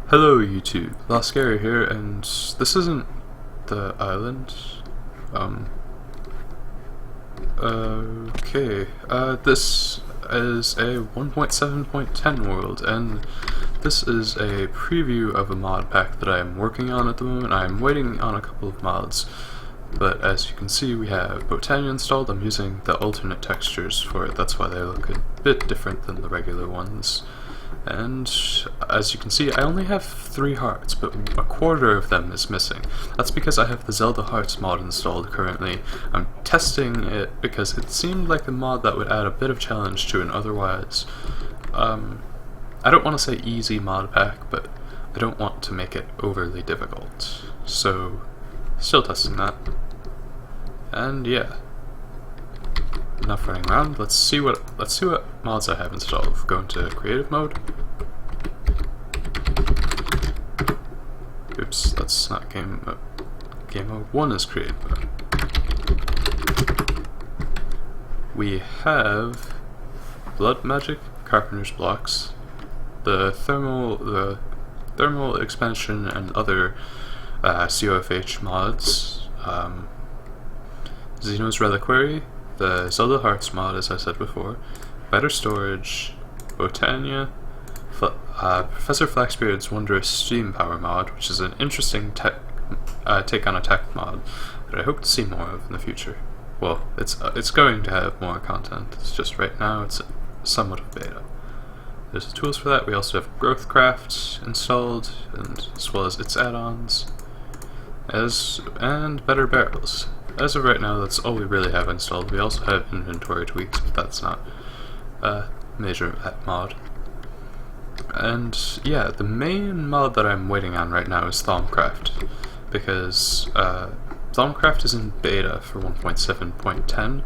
Hello YouTube, Laskeri here, and this isn't the island. This is a 1.7.10 world, and this is a preview of a mod pack that I am working on at the moment. I am waiting on a couple of mods, but as you can see we have Botania installed. I'm using the alternate textures for it, that's why they look a bit different than the regular ones. And as you can see, I only have 3 hearts, but a quarter of them is missing. That's because I have the Zelda Hearts mod installed currently. I'm testing it because it seemed like a mod that would add a bit of challenge to an otherwise, I don't want to say easy mod pack, but I don't want to make it overly difficult. So, still testing that. And yeah. Enough running around. Let's see what mods I have installed. Go into creative mode. Oops, that's not game mode. Game mode 1 is creative mode. We have blood magic, carpenter's blocks, the thermal expansion and other COFH mods, Xeno's Reliquary, the Zelda Hearts mod, as I said before, better storage, Botania, Professor Flaxbeard's Wondrous Steam Power mod, which is an interesting take on a tech mod that I hope to see more of in the future. Well, it's going to have more content. It's just right now it's somewhat of beta. There's the tools for that. We also have Growthcraft installed, and as well as its add-ons, and better barrels. As of right now, that's all we really have installed. We also have inventory tweaks, but that's not a major mod. And yeah, the main mod that I'm waiting on right now is Thaumcraft, because Thaumcraft is in beta for 1.7.10,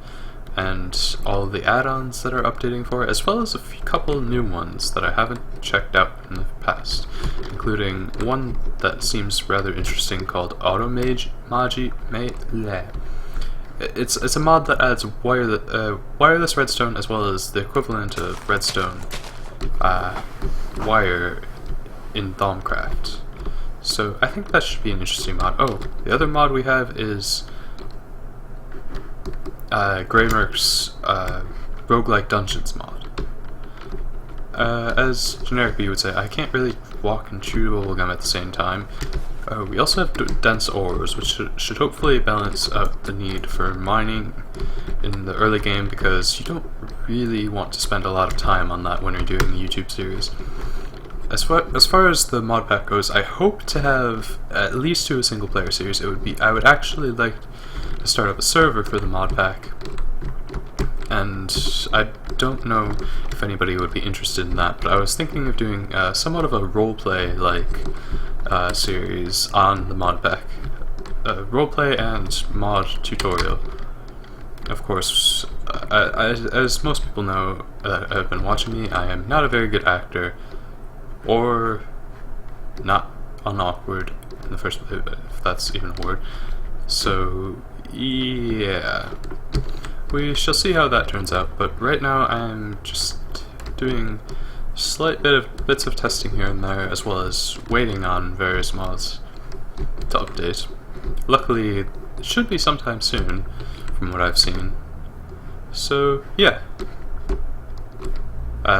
and all the add-ons that are updating for it, as well as a couple new ones that I haven't checked out in the past, including one that seems rather interesting called Automage Magi. It's a mod that adds wireless redstone as well as the equivalent of redstone wire in Thaumcraft. So I think that should be an interesting mod. Oh, the other mod we have is Greymerk's roguelike dungeons mod. As generic B would say, I can't really walk and chew bubblegum at the same time. We also have dense ores, which should hopefully balance out the need for mining in the early game, because you don't really want to spend a lot of time on that when you're doing the YouTube series. As far as the mod pack goes, I hope to have at least do a single player series. I would actually like to start up a server for the mod pack, and I don't know if anybody would be interested in that, but I was thinking of doing somewhat of a roleplay like series on the mod pack. Roleplay and mod tutorial. Of course, as most people know that have been watching me, I am not a very good actor, or not unawkward in the first place, if that's even a word. So yeah, we shall see how that turns out, but right now I'm just doing slight bits of testing here and there, as well as waiting on various mods to update. Luckily, it should be sometime soon, from what I've seen. So yeah.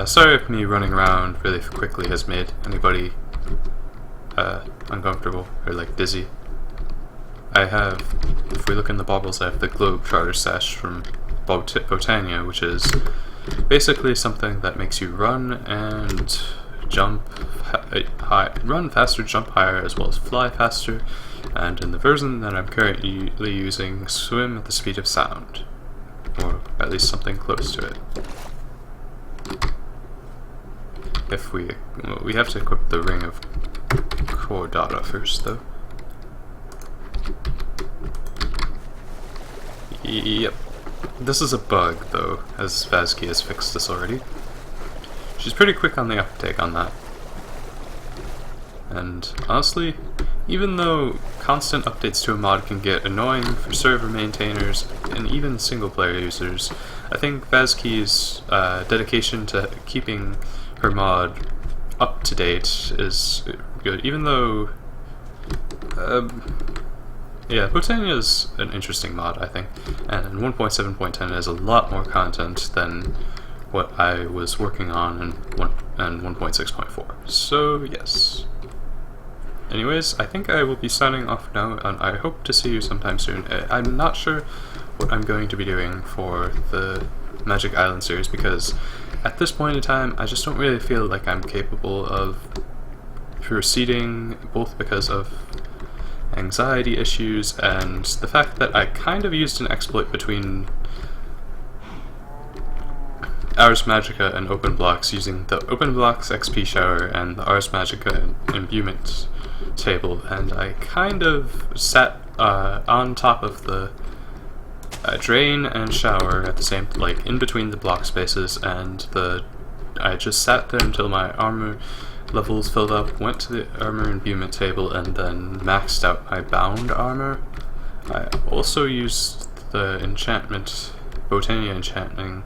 Sorry if me running around really quickly has made anybody uncomfortable or like dizzy. I have, if we look in the baubles, I have the Globetrotter sash from Botania, which is basically something that makes you run and jump high, run faster, jump higher, as well as fly faster. And in the version that I'm currently using, swim at the speed of sound, or at least something close to it. If we have to equip the Ring of Core Data first, though. Yep. This is a bug, though, as Vazki has fixed this already. She's pretty quick on the uptake on that. And honestly, even though constant updates to a mod can get annoying for server maintainers and even single-player users, I think Vazki's dedication to keeping her mod up to date is good, even though yeah, Botania is an interesting mod, I think, and 1.7.10 has a lot more content than what I was working on in 1.6.4. So yes. Anyways, I think I will be signing off now, and I hope to see you sometime soon. I'm not sure what I'm going to be doing for the Magic Island series, because at this point in time, I just don't really feel like I'm capable of proceeding, both because of anxiety issues and the fact that I kind of used an exploit between Ars Magica and Open Blocks, using the Open Blocks XP shower and the Ars Magica imbuement table, and I kind of sat on top of the drain and shower at the same, like in between the block spaces, and I just sat there until my armor levels filled up, went to the armor imbuement table, and then maxed out my bound armor. I also used the enchantment, Botania enchanting,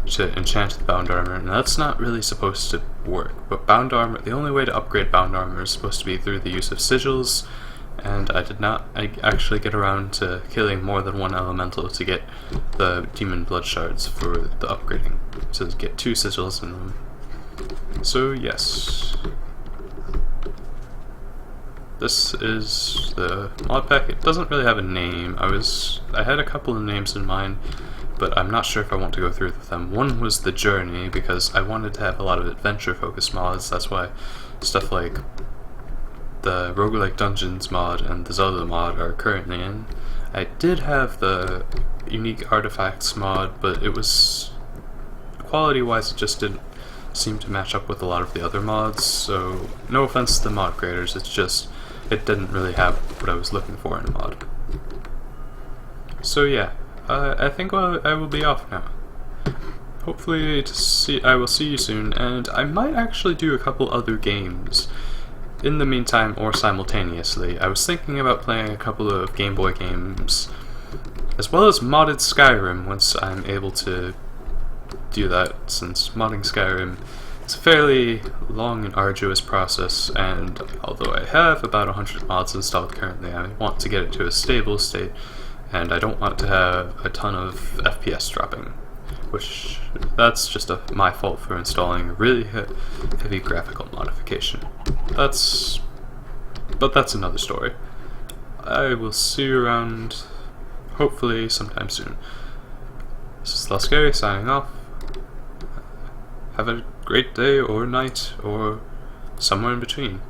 to enchant the bound armor, and that's not really supposed to work. But bound armor, the only way to upgrade bound armor is supposed to be through the use of sigils, and I did not actually get around to killing more than one elemental to get the demon blood shards for the upgrading, to get 2 sigils in them. So yes, this is the mod pack. It doesn't really have a name. I had a couple of names in mind, but I'm not sure if I want to go through with them. One was the Journey, because I wanted to have a lot of adventure focused mods. That's why stuff like the Roguelike Dungeons mod and the Zelda mod are currently in. I did have the Unique Artifacts mod, but it was, quality wise, it just didn't seem to match up with a lot of the other mods, so no offense to the mod creators, it's just it didn't really have what I was looking for in a mod. So yeah, I think I will be off now. Hopefully I will see you soon, and I might actually do a couple other games in the meantime or simultaneously. I was thinking about playing a couple of Game Boy games, as well as modded Skyrim once I'm able to do that, since modding Skyrim is a fairly long and arduous process, and although I have about 100 mods installed currently, I want to get it to a stable state, and I don't want to have a ton of FPS dropping, which that's just my fault for installing a really heavy graphical modification. But that's another story. I will see you around, hopefully sometime soon. This is Laskeri signing off. Have a great day or night or somewhere in between.